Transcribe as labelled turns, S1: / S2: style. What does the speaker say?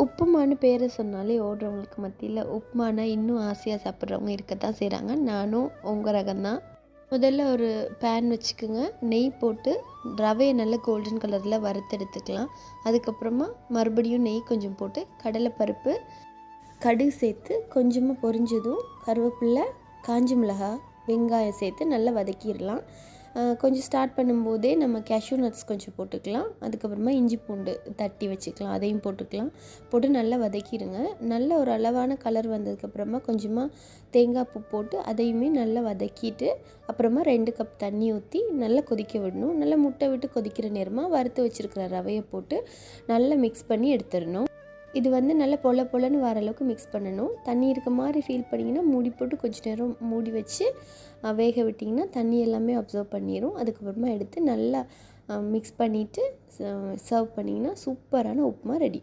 S1: உப்புமான்னு பேரை சொன்னாலே ஓடுறவங்களுக்கு மத்தியில் உப்புமானா இன்னும் ஆசையாக சாப்பிட்றவங்க இருக்கத்தான் செய்கிறாங்க. நானும் உங்கள் ரகம்தான். முதல்ல ஒரு பேன் வச்சுக்கோங்க. நெய் போட்டு ரவையை நல்லா கோல்டன் கலரில் வறுத்தெடுத்துக்கலாம். அதுக்கப்புறமா மறுபடியும் நெய் கொஞ்சம் போட்டு கடலைப்பருப்பு, கடுகு சேர்த்து கொஞ்சமாக பொரிஞ்சதும் கருவேப்பிலை, காஞ்ச மிளகாய், வெங்காயம் சேர்த்து நல்லா வதக்கிடலாம். கொஞ்சம் ஸ்டார்ட் பண்ணும்போதே நம்ம கேஷ்யூ நட்ஸ் கொஞ்சம் போட்டுக்கலாம். அதுக்கப்புறமா இஞ்சி பூண்டு தட்டி வச்சுக்கலாம், அதையும் போட்டுக்கலாம். போட்டு நல்லா வதக்கிடுங்க. நல்ல ஒரு அளவான கலர் வந்ததுக்கப்புறமா கொஞ்சமாக தேங்காய் பூ போட்டு அதையுமே நல்லா வதக்கிட்டு அப்புறமா 2 கப் தண்ணி ஊற்றி நல்லா கொதிக்க விடணும். நல்லா முட்டை விட்டு கொதிக்கிற நேரமாக வறுத்து வச்சுருக்கிற ரவையை போட்டு நல்லா மிக்ஸ் பண்ணி எடுத்துடணும். இது நல்லா பொல பொலன்னு வர அளவுக்கு மிக்ஸ் பண்ணணும். தண்ணி இருக்க மாதிரி ஃபீல் பண்ணிங்கன்னா மூடி போட்டு கொஞ்சம் நேரம் மூடி வச்சு வேக விட்டிங்கன்னா தண்ணி எல்லாமே அப்சர்வ் பண்ணிடும். அதுக்கப்புறமா எடுத்து நல்லா மிக்ஸ் பண்ணிவிட்டு சர்வ் பண்ணிங்கன்னா சூப்பரான உப்புமா ரெடி.